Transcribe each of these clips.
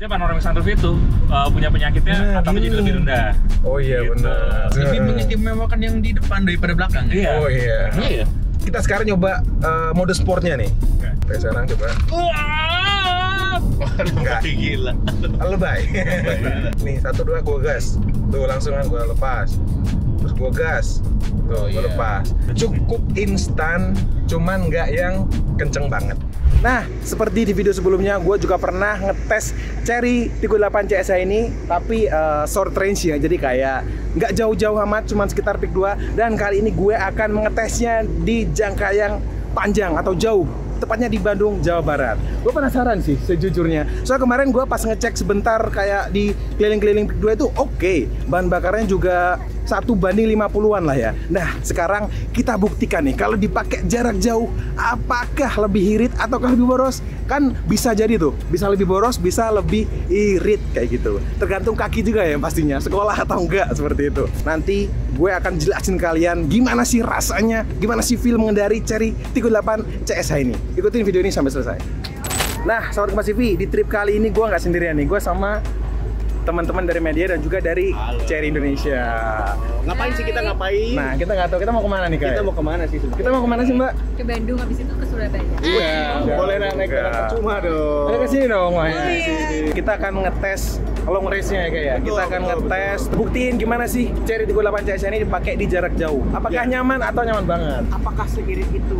Biasanya panoramic sunroof itu punya penyakitnya atapnya jadi lebih rendah. Oh iya Gitu. benar. Lebih mengistimewakan yang di depan daripada belakang. Iya. Oh iya. Iya. Kita sekarang nyoba mode sportnya nih. Oke, sekarang coba. Enggak. Gila. Lebay. Nih 1 2 gua gas. Tuh langsung kan gua lepas. Terus gua gas. Tuh gua lepas. Cukup instan, cuman nggak yang kenceng banget. Nah, seperti di video sebelumnya, gue juga pernah ngetes Chery Tiggo 8 CSI ini, tapi short range ya, jadi kayak nggak jauh-jauh amat, cuman sekitar peak 2. Dan kali ini gue akan mengetesnya di jangka yang panjang atau jauh, tepatnya di Bandung, Jawa Barat. Gue penasaran sih sejujurnya. Soalnya kemarin gue pas ngecek sebentar kayak di keliling-keliling peak 2 itu oke. Bahan bakarnya juga 1:50-an lah ya. Nah, sekarang kita buktikan nih kalau dipakai jarak jauh apakah lebih irit ataukah lebih boros? Kan bisa jadi tuh, bisa lebih boros, bisa lebih irit kayak gitu. Tergantung kaki juga ya pastinya, sekolah atau enggak seperti itu. Nanti gue akan jelasin kalian gimana sih rasanya, gimana sih feel mengendari Chery Tiggo 8 CSI ini. Ikutin video ini sampai selesai. Nah, Sobat Kompas TV, di trip kali ini gue nggak sendirian nih, gue sama teman-teman dari media dan juga dari Chery Indonesia. Ngapain sih kita ngapain? Nah, kita nggak tahu kita mau kemana nih, Kak? Kita mau kemana sih? Kita mau kemana sih, Mbak? Ke Bandung, habis itu ke Surabaya. Iya, Boleh naik enggak. cuma dong. Ada kesini dong, Mbak. Oh, iya. Kita akan ngetes long race-nya ya, Kak ya. Kita akan ngetes, buktiin gimana sih Chery Tiggo 8 CSI ini dipakai di jarak jauh. Apakah nyaman atau nyaman banget? Apakah seirit itu?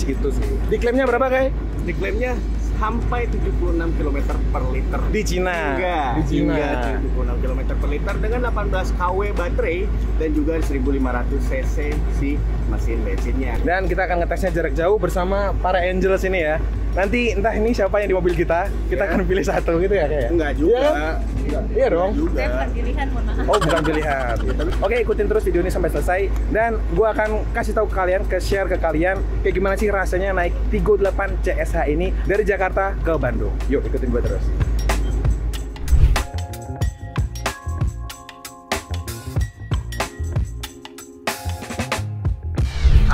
Itu sih. Diklaimnya berapa, Kak? Diklaimnya sampai 76 km per liter. Di Cina. Di Cina. 76 km per liter dengan 18 kW baterai dan juga 1500 cc si mesin bensinnya. Dan kita akan ngetesnya jarak jauh bersama para Angels ini ya. Nanti entah ini siapa yang di mobil kita akan pilih satu gitu ya, kayak. Enggak juga. Iya, iya dong. Saya bukan pilihan, mohon maaf. Oh, bukan pilihan. Oke, ikutin terus video ini sampai selesai dan gua akan kasih tahu ke kalian, share ke kalian kayak gimana sih rasanya naik Tiggo 8 CSH ini dari Jakarta ke Bandung. Yuk, ikutin gua terus.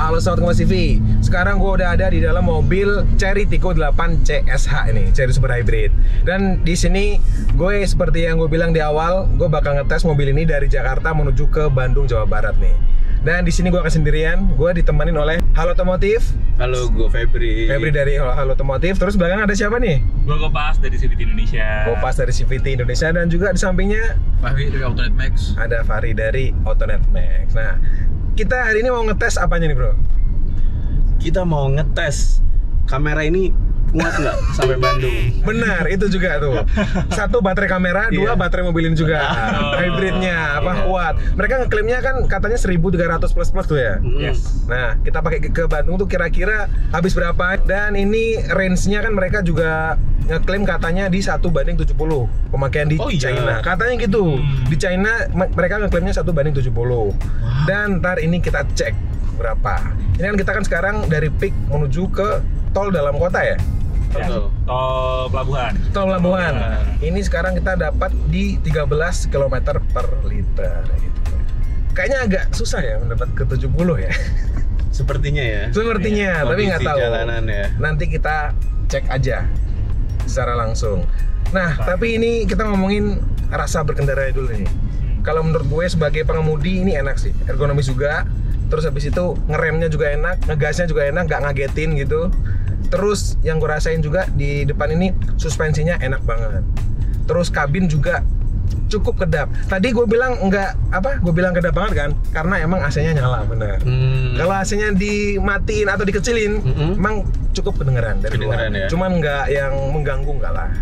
Halo Sobat Kompas TV, sekarang gue udah ada di dalam mobil Chery Tiggo 8 CSH ini, Chery Super Hybrid. Dan di sini gue seperti yang gue bilang di awal, gue bakal ngetes mobil ini dari Jakarta menuju ke Bandung, Jawa Barat nih. Dan di sini gue akan sendirian, gue ditemenin oleh Halo Otomotif. Halo, gue Febri. Febri dari Halo Otomotif. Terus belakang ada siapa nih? Gue Kopas dari CVT Indonesia. Kopas dari CVT Indonesia dan juga di sampingnya Fahri dari Autonet Max. ada Fahri dari Autonet Max. Nah, kita hari ini mau ngetes apanya nih, Bro? Kita mau ngetes kamera ini kuat nggak sampai Bandung. Benar, itu juga tuh. 1 baterai kamera, 2 baterai mobil ini juga. Hybridnya apa kuat. Mereka ngeklaimnya kan katanya 1300 plus tuh ya. Yes. Nah, kita pakai ke Bandung tuh kira-kira habis berapa? Dan ini range-nya kan mereka juga ngeklaim katanya di 1:70 pemakaian di China. Katanya gitu. Di China mereka ngeklaimnya 1:70. Dan ntar ini kita cek berapa. Ini kan kita kan sekarang dari Peak menuju ke tol dalam kota ya. Ya, tol pelabuhan. Tol pelabuhan. Ini sekarang kita dapat di 13 km per liter gitu. Kayaknya agak susah ya mendapat ke 70 ya. Sepertinya ya. Sepertinya, tapi nggak tahu. Jalanan ya. Nanti kita cek aja secara langsung. Nah, tapi ini kita ngomongin rasa berkendara dulu nih. Kalau menurut gue sebagai pengemudi ini enak sih, ergonomis juga. Terus habis itu ngeremnya juga enak, ngegasnya juga enak, nggak ngagetin gitu. Terus yang gue rasain juga di depan ini suspensinya enak banget. Terus kabin juga cukup kedap. Tadi gue bilang gue bilang kedap banget kan, karena emang AC-nya nyala bener. Kalau AC-nya dimatiin atau dikecilin, emang cukup kedengeran dari luar. Ya? Cuman nggak yang mengganggu nggak lah.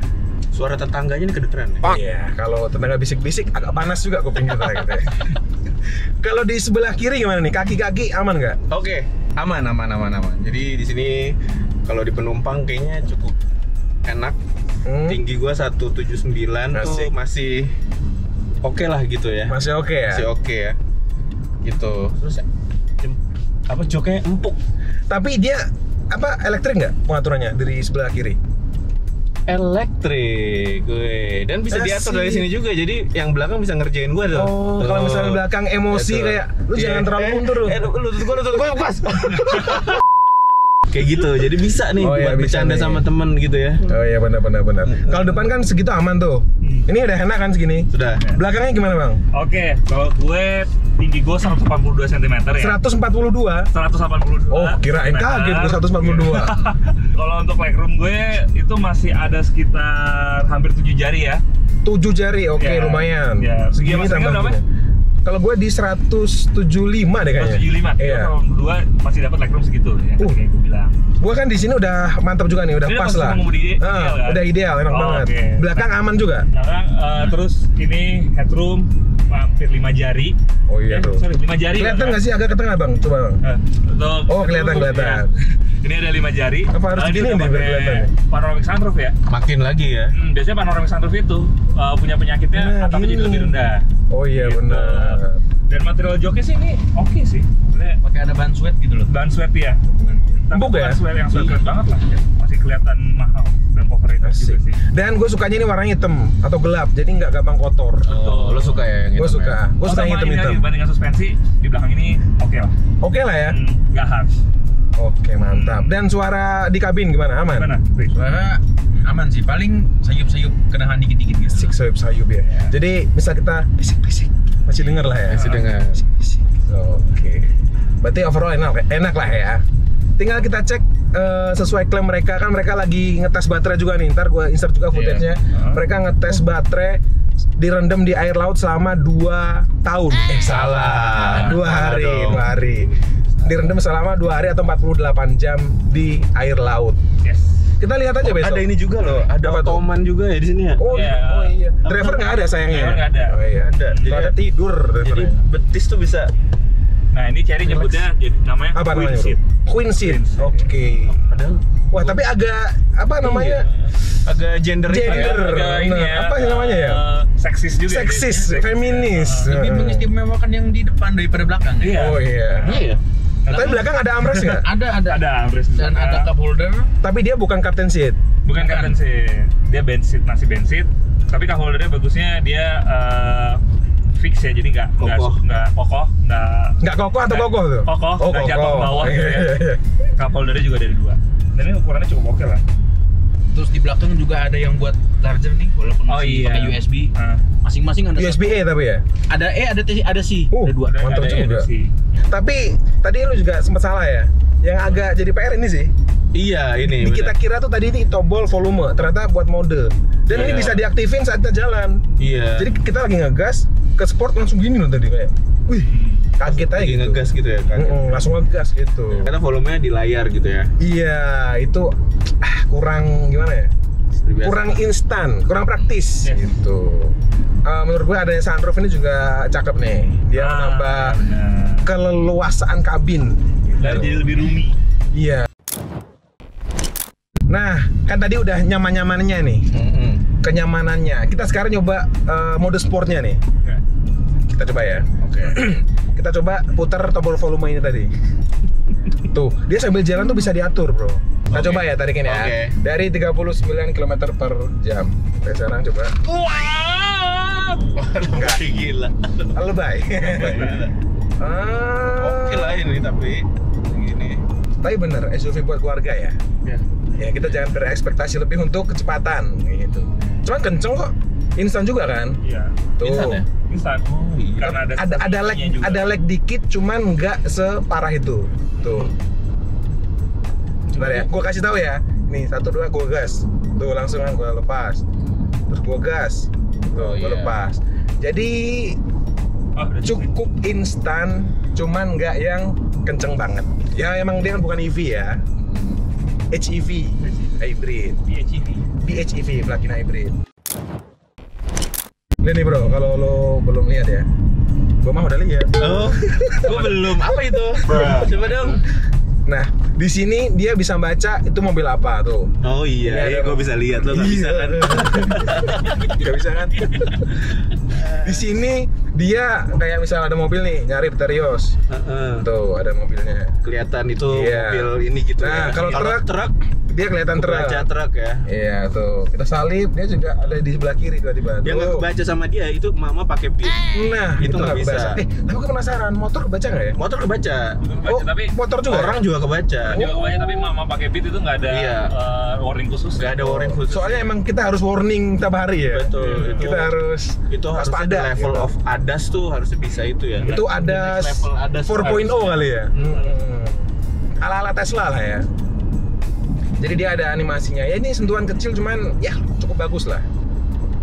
Suara tetangganya ini kedengeran ya? Iya, kalau tetangga bisik-bisik agak panas juga kuping kita gitu ya. Kalau di sebelah kiri gimana nih? Kaki-kaki aman nggak? Oke, aman. Jadi di sini kalau di penumpang kayaknya cukup enak. Tinggi gua 179 tuh masih oke lah gitu ya. Masih oke ya? Masih oke ya. Gitu. Terus joknya empuk. Tapi dia elektrik nggak pengaturannya dari sebelah kiri? Elektrik gue dan bisa diatur dari sini juga, jadi yang belakang bisa ngerjain gue tuh. Oh, kalau misalnya belakang emosi gitu. Kayak lu jangan terlalu mundur lu. Lutut gue pas. kayak gitu. Jadi bisa nih buat bercanda sama temen gitu ya. Oh iya benar. Kalau depan kan segitu aman tuh. Ini udah enak kan segini? Sudah. Belakangnya gimana bang? Oke, kalau gue tinggi gue 182 cm ya. 142? 182. Oh kirain kaget gue 142. Kalau untuk legroom gue itu masih ada sekitar hampir 7 jari ya. 7 jari, oke Ya, lumayan. ya. Segini Dia masanya berapa? tambahnya. Kalau gue di 175 deh kayaknya. 175. Iya. Kalau berdua masih dapat legroom segitu ya. Kayak gue bilang. Gue kan di sini udah mantap juga nih, udah Ini pas udah lah. mengemudi ideal kan? Udah ideal, enak banget. Oke. Belakang aman juga. Sekarang terus ini headroom hampir 5 jari. Oh iya tuh. Sorry, 5 jari. Kelihatan nggak sih agak ke tengah bang? Coba bang. Oh, kelihatan. Ini ada 5 jari. Apa harus Ini gini udah nih biar kelihatan pakai ya? panoramic sunroof ya. Makin lagi ya. Biasanya panoramic sunroof itu punya penyakitnya Nah, atapnya jadi gini. lebih rendah. Oh iya Gitu. benar. Dan material joknya sih ini oke sih. Sebenarnya Pakai ada ban sweat gitu loh. ban sweat ya. Tapi Empuk bukan ya? sweat yang sweat banget lah. Masih kelihatan mahal dan overrated juga Asik. sih. Dan gue sukanya ini warnanya hitam atau gelap, jadi nggak gampang kotor. Oh, lo suka ya yang Gue hitam suka. ya? Gue suka yang Sama ini hitam-hitam. lagi, Bandingan suspensi di belakang ini oke lah. Oke lah ya. Nggak harsh. Oke mantap. Dan suara di kabin gimana? Aman? Gimana? Suara aman sih, paling sayup-sayup kenahan dikit-dikit gitu. Asik sayup ya. Jadi misal kita bisik-bisik masih denger lah ya. Masih dengar. Bisik-bisik. Oke. Berarti overall enak lah ya. Tinggal kita cek sesuai klaim mereka, kan mereka lagi ngetes baterai juga nih. Ntar gue insert juga footage-nya. Mereka ngetes baterai direndam di air laut selama 2 tahun. Salah. 2 hari, dong. 2 hari. Direndam selama 2 hari atau 48 jam di air laut. Yes. Kita lihat aja besok. Ada ini juga loh, ada Apa tuh? otoman juga ya di sini ya. Oh, Iya. oh iya. Driver nggak ada sayangnya. Driver nggak ada. Oh iya. Ada. Jadi ada tidur. Jadi drivernya. betis tuh bisa. Nah ini Cherry nyebutnya jadi namanya Apa Queen namanya? Seat. Bro? Queen seat. Queen seat. Oke. Padahal Wah tapi agak apa namanya? agak gender. Gender. Agak ini Nah, ya. apa sih namanya ya? Seksis juga. Seksis, dia. feminis. Lebih mengistimewakan yang di depan daripada belakang ya. Iya. Oh iya. Iya. Tapi belakang ada armrest nggak? Ada. Ada armrest Dan ada cup holder. Tapi dia bukan captain seat. Bukan captain seat. Dia bench seat, masih bench seat. Tapi cup holdernya bagusnya dia fix ya, jadi nggak kokoh, Nggak kokoh atau kokoh tuh? kokoh, Oh, nggak jatuh kokoh. ke bawah gitu ya. Cup holdernya juga dari 2. Dan ini ukurannya cukup oke lah. Terus di belakang juga ada yang buat charger nih, walaupun masih pakai USB. Masing-masing ada USB-A tapi ya? Ada ada C, ada 2. Mantap juga. Tapi tadi lu juga sempat salah ya. Yang agak jadi PR ini sih. Iya, ini. Di kita kira tuh tadi ini tombol volume, ternyata buat mode. Dan ini Iya. bisa diaktifin saat kita jalan. Iya. Jadi kita lagi ngegas ke sport langsung gini loh tadi kayak. Wih, kaget aja lagi gitu. ngegas gitu ya kan. Langsung ngegas gitu. Karena volumenya di layar gitu ya. Iya, itu kurang gimana ya? Biasa. Kurang instan, kurang praktis Yes. gitu. Menurut gue adanya sunroof ini juga cakep nih. Dia menambah keleluasaan kabin. Dan Gitu. jadi lebih roomy. Iya. Nah, kan tadi udah nyaman-nyamannya nih. Kenyamanannya. Kita sekarang nyoba mode sportnya nih. Kita coba ya. Oke. Kita coba putar tombol volume ini tadi. Tuh, dia sambil jalan tuh bisa diatur, Bro. Kita Oke. coba ya tarikin ya. Oke. Dari 39 km per jam. Oke, sekarang coba. Enggak gila. Lebay. Oke lah ini tapi gini. Tapi bener, SUV buat keluarga ya. Ya. Ya, kita jangan berekspektasi lebih untuk kecepatan gitu. Cuman kenceng kok. Instan juga kan? Iya. Tuh. Instan ya? Instan. Oh, iya. Karena Ada lag dikit, cuman nggak separah itu. Tuh. Bentar ya, gua kasih tahu ya. Nih, 1 2 gua gas. Tuh langsung kan gua lepas. Terus gua gas. Tuh, gua lepas. Jadi cukup instan, cuman nggak yang kenceng banget. Ya emang dia kan bukan EV ya. HEV, hybrid. PHEV, plug-in hybrid. Lihat nih bro, kalau lo belum lihat ya, gua mah udah lihat. Oh, gua belum. Apa itu? Coba dong. Nah, di sini dia bisa baca itu mobil apa tuh. Oh Ini iya, ada gua bisa lihat lo nggak bisa kan? Nggak bisa kan? Di sini dia kayak misal ada mobil nih, nyari Terios. Tuh, ada mobilnya. Kelihatan itu Iya. mobil ini gitu Nah, ya. kalau truk dia kelihatan kebaca truk ya. Iya tuh, kita salip, dia juga ada di sebelah kiri tiba-tiba. Dia nggak kebaca sama dia, itu mama pakai beat. Nah, itu nggak bisa. Aku penasaran, motor kebaca nggak ya? Motor kebaca. Tapi motor juga. Orang juga kebaca. Juga kebaca, tapi mama pakai beat itu nggak ada warning khusus. Nggak ada warning khusus. Soalnya emang kita harus warning tiap hari ya. Betul. Kita harus waspada. Level of ADAS tuh harusnya bisa itu ya. Itu ADAS 4.0 kali ya. Ala-ala Tesla lah ya. Jadi dia ada animasinya. Ya ini sentuhan kecil cuman ya cukup bagus lah.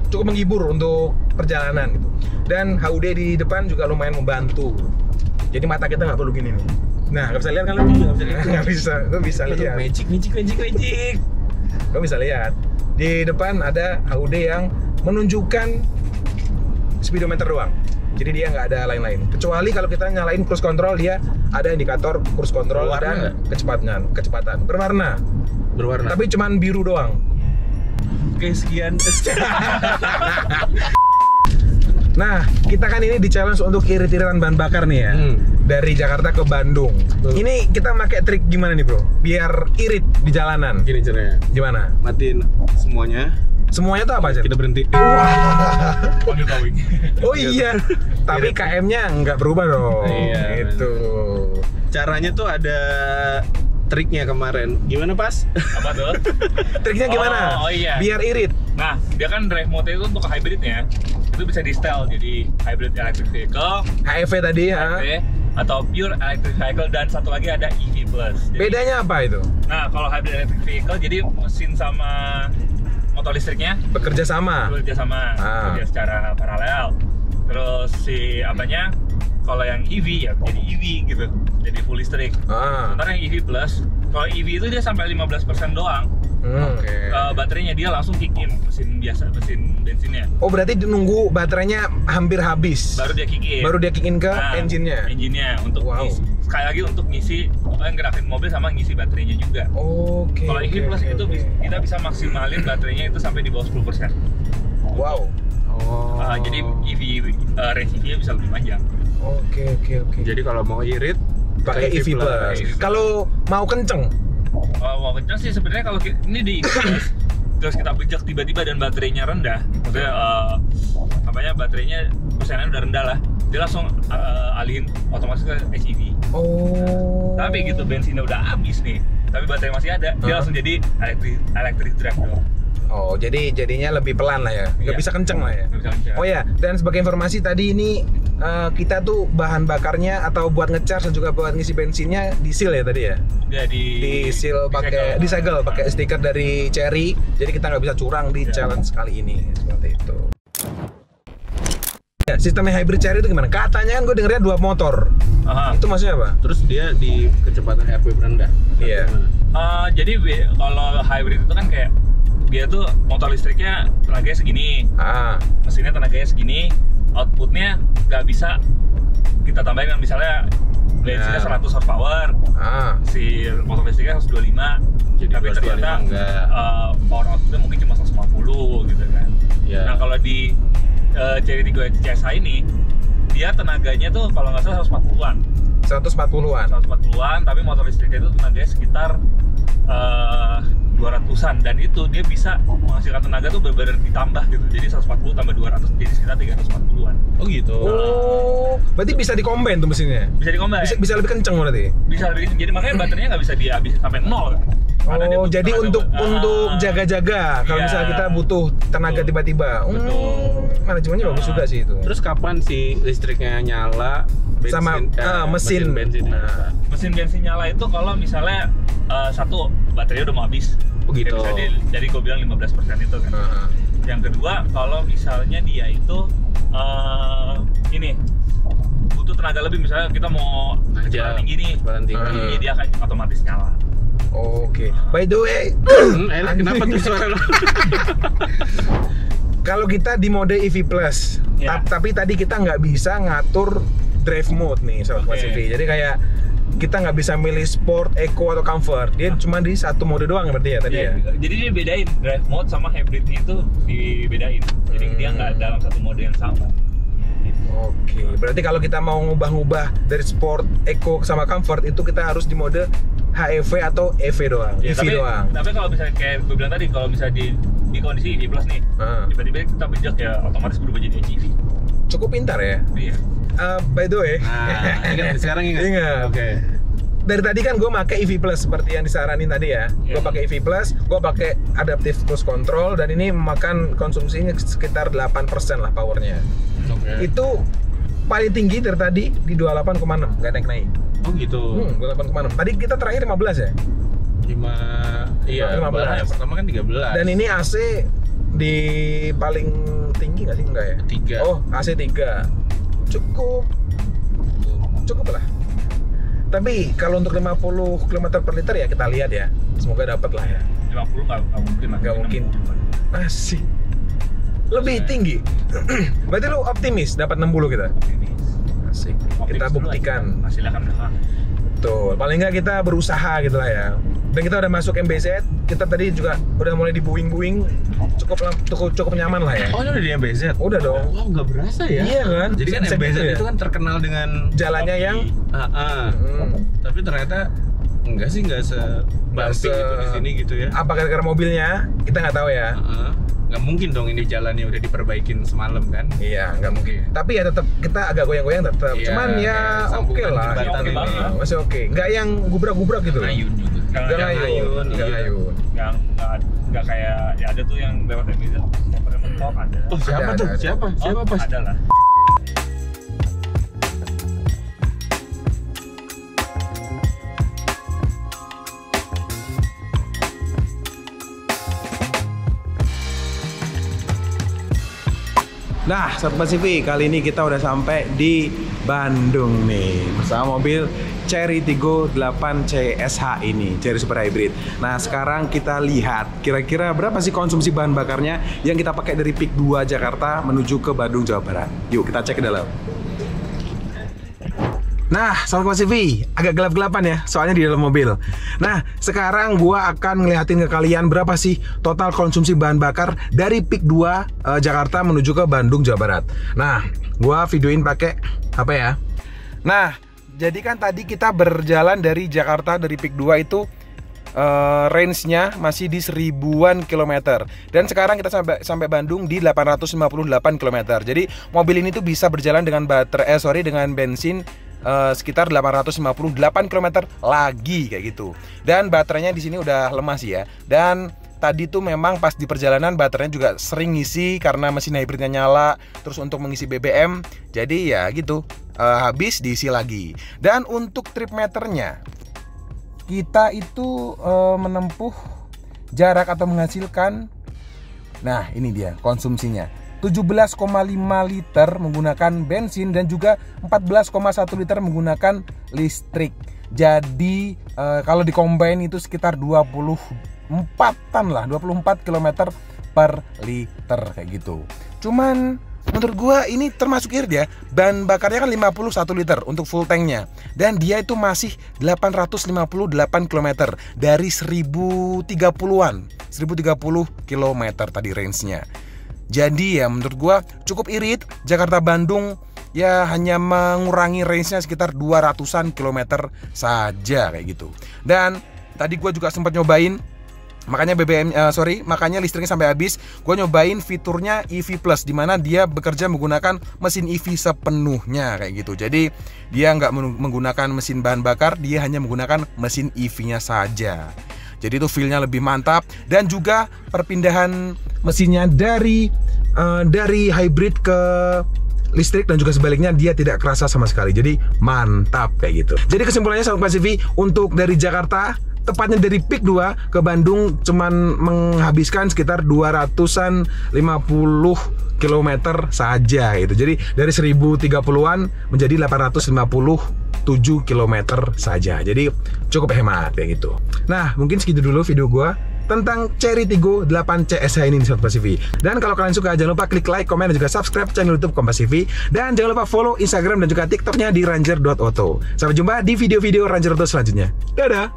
Cukup menghibur untuk perjalanan gitu. Dan HUD di depan juga lumayan membantu. Jadi mata kita nggak perlu gini nih. Nah, nggak bisa lihat kan lu? Nggak bisa. Lu bisa lihat. Magic. Lu bisa lihat. Di depan ada HUD yang menunjukkan speedometer doang. Jadi dia nggak ada lain-lain. Kecuali kalau kita nyalain cruise control, dia ada indikator cruise control dan kecepatan. Berwarna. Tapi cuman biru doang. Oke, sekian. Nah, kita kan ini di challenge untuk irit-iritan bahan bakar nih ya. Dari Jakarta ke Bandung. Ini kita pakai trik gimana nih, Bro? Biar irit di jalanan. Gini caranya. Gimana? Matiin semuanya. Semuanya tuh apa aja? Kita berhenti. Panggil towing. Oh iya. Tapi KM-nya nggak berubah dong. Iya, gitu. Caranya tuh ada triknya kemarin. Gimana, Pas? Apa tuh? Triknya gimana? Oh iya. Biar irit. Nah, dia kan drive mode itu untuk hybridnya. Itu bisa di style jadi hybrid electric vehicle, HEV tadi ya. Atau pure electric vehicle, dan satu lagi ada EV plus. Jadi, bedanya apa itu? Nah, kalau hybrid electric vehicle jadi mesin sama motor listriknya bekerja sama secara paralel. Terus si apanya, kalau yang EV ya jadi EV gitu, jadi full listrik. Sementara yang EV plus, kalau EV itu dia sampai 15% doang. Baterainya dia langsung kick in, mesin biasa, mesin bensinnya. Oh, berarti nunggu baterainya hampir habis baru dia kick in ke engine-nya untuk sekali lagi untuk ngisi, gerakin mobil sama ngisi baterainya juga. Kalau EV plus itu kita bisa maksimalin baterainya itu sampai di bawah 10%. Jadi EV range EV-nya bisa lebih panjang. Jadi kalau mau irit pakai EV plus. Kalau mau kenceng sih sebenarnya kalau ini di terus kita bejak tiba-tiba dan baterainya rendah, maksudnya baterainya persenan udah rendah lah, dia langsung alihin otomatis ke HEV. Tapi gitu bensinnya udah habis nih, tapi baterai masih ada, dia langsung jadi electric drive doang. Jadinya lebih pelan lah ya, nggak bisa kenceng lah ya. Oh ya, dan sebagai informasi tadi ini kita tuh bahan bakarnya atau buat ngecharge dan juga buat ngisi bensinnya diesel ya tadi ya? Ya diesel pakai disegel pakai stiker dari Chery, jadi kita nggak bisa curang di challenge kali ini seperti itu. Ya, sistemnya hybrid Chery itu gimana? Katanya kan gue dengernya 2 motor. Itu maksudnya apa? Terus dia di kecepatan RPM rendah. Iya. Jadi kalau hybrid itu kan kayak dia tuh motor listriknya tenaganya segini, mesinnya tenaganya segini, outputnya nggak bisa kita tambahin kan, misalnya bensinnya 100 horsepower, si motor listriknya 125, jadi tapi ternyata power outputnya mungkin cuma 150 gitu kan. Nah kalau di Chery Tiggo CSI ini, dia tenaganya tuh kalau nggak salah 140-an, tapi motor listriknya itu tenaganya sekitar 200-an, dan itu dia bisa menghasilkan tenaga tuh benar-benar ditambah gitu, jadi 140 tambah 200 jadi sekitar 340-an. Oh gitu. Berarti bisa dikombin tuh mesinnya? Bisa dikombin. Bisa lebih kenceng berarti? Bisa lebih kenceng, jadi makanya baterainya nggak bisa dihabisin sampai 0 kan? Jadi untuk jaga-jaga kalau misalnya kita butuh tenaga tiba-tiba. Manajemennya bagus juga sih itu. Terus kapan si listriknya nyala? Sama mesin bensinnya. Mesin bensin nyala itu kalau misalnya satu baterainya udah mau habis. Begitu. Jadi gue bilang 15% itu kan. Yang kedua kalau misalnya dia itu ini butuh tenaga lebih, misalnya kita mau kecepatan tinggi nih, dia akan otomatis nyala. By the way, kenapa tuh suara lo? Kalau kita di mode EV Plus, tapi tadi kita nggak bisa ngatur drive mode nih sobat EV. Jadi kayak kita nggak bisa milih sport, eco atau comfort. Dia cuma di satu mode doang berarti ya tadi ya. Jadi dia bedain drive mode sama hybridnya itu dibedain. Jadi dia nggak dalam satu mode yang sama. Berarti kalau kita mau ngubah-ngubah dari sport, eco sama comfort itu kita harus di mode HEV atau EV doang, ya, EV doang. Tapi kalau misalnya kayak gue bilang tadi, kalau misalnya di kondisi EV Plus nih, tiba-tiba kita bejak ya otomatis berubah jadi EV. Cukup pintar ya. Iya. By the way, sekarang ingat. Oke. Dari tadi kan gue pakai EV Plus seperti yang disaranin tadi ya. Gue pakai EV Plus, gue pakai Adaptive Cruise Control, dan ini memakan konsumsinya sekitar 8% lah powernya. Itu paling tinggi dari tadi di 28,6, nggak naik-naik. Oh gitu. 28,6. Tadi kita terakhir 15 ya? 15. Yang pertama kan 13. Dan ini AC di paling tinggi nggak sih? Enggak ya? 3. Oh, AC 3. Cukup lah. Tapi kalau untuk 50 km per liter ya kita lihat ya. Semoga dapat lah ya. 50 nggak mungkin lah. Nggak mungkin. Asik. Lebih tinggi. Berarti lu optimis dapat 60 kita? Asik. Kita buktikan. Hasilnya akan belakang. Betul. Paling nggak kita berusaha gitu lah ya. Dan kita udah masuk MBZ. Kita tadi juga udah mulai di buing-buing. Cukup nyaman lah ya. Oh, ini udah di MBZ? Udah dong. Wow, nggak berasa ya? Iya kan? Jadi kan MBZ itu kan terkenal dengan jalannya yang tapi ternyata enggak sih, enggak se-bumpy gitu di sini gitu ya. Apa gara-gara mobilnya? Kita nggak tahu ya. Nggak mungkin dong ini jalannya udah diperbaikin semalam kan? Iya, nggak mungkin. Tapi ya tetap kita agak goyang-goyang tetap. Iya, cuman ya oke lah. Masih oke. Nggak yang gubrak-gubrak gitu. Ngayun juga. Nggak ngayun. Nggak kayak ya ada tuh yang lewat MBZ motornya mentok ada. Oh, siapa tuh? Siapa pas? Ada lah. Nah, Sobat Pasifi, kali ini kita udah sampai di Bandung nih bersama mobil Chery Tiggo 8 CSH ini, Chery Super Hybrid. Nah, sekarang kita lihat kira-kira berapa sih konsumsi bahan bakarnya yang kita pakai dari PIK 2 Jakarta menuju ke Bandung, Jawa Barat. Yuk kita cek ke dalam. Nah, Sobat Pasifi, agak gelap-gelapan ya, soalnya di dalam mobil. Nah, sekarang gua akan ngeliatin ke kalian berapa sih total konsumsi bahan bakar dari PIK 2 Jakarta menuju ke Bandung, Jawa Barat. Nah, gua videoin pakai apa ya? Nah, jadi kan tadi kita berjalan dari Jakarta, dari PIK 2 itu range-nya masih di 1000-an kilometer. Dan sekarang kita sampai Bandung di 858 kilometer. Jadi mobil ini tuh bisa berjalan dengan dengan bensin sekitar 858 km lagi kayak gitu. Dan baterainya di sini udah lemah sih ya. Dan tadi tuh memang pas di perjalanan baterainya juga sering ngisi karena mesin hybridnya nyala. Terus untuk mengisi BBM, jadi ya gitu, habis diisi lagi. Dan untuk trip meternya, kita itu menempuh jarak atau menghasilkan, nah ini dia konsumsinya, 17,5 liter menggunakan bensin dan juga 14,1 liter menggunakan listrik. Jadi kalau di-combine itu sekitar 24-an lah, 24 km per liter kayak gitu. Cuman menurut gua ini termasuk irit ya. Bahan bakarnya kan 51 liter untuk full tanknya. Dan dia itu masih 858 km dari 1030-an, 1030 km tadi range-nya. Jadi ya menurut gua cukup irit. Jakarta-Bandung ya hanya mengurangi range-nya sekitar 200-an kilometer saja kayak gitu. Dan tadi gua juga sempat nyobain, makanya listriknya sampai habis. Gua nyobain fiturnya EV Plus, dimana dia bekerja menggunakan mesin EV sepenuhnya kayak gitu. Jadi dia nggak menggunakan mesin bahan bakar, dia hanya menggunakan mesin EV-nya saja. Jadi itu feel-nya lebih mantap. Dan juga perpindahan mesinnya dari hybrid ke listrik dan juga sebaliknya dia tidak kerasa sama sekali. Jadi mantap kayak gitu. Jadi kesimpulannya Sobat Pasifi, untuk dari Jakarta, tepatnya dari PIK 2 ke Bandung cuman menghabiskan sekitar 250 km saja gitu. Jadi dari 1030-an menjadi 857 km saja. Jadi cukup hemat kayak gitu. Nah, mungkin segitu dulu video gua tentang Chery Tiggo 8 CSH ini di Sobat Pasifi. Dan kalau kalian suka, jangan lupa klik like, komen, dan juga subscribe channel YouTube Kompas TV. Dan jangan lupa follow Instagram dan juga TikToknya di ranger.auto. Sampai jumpa di video-video Ranger Auto selanjutnya. Dadah!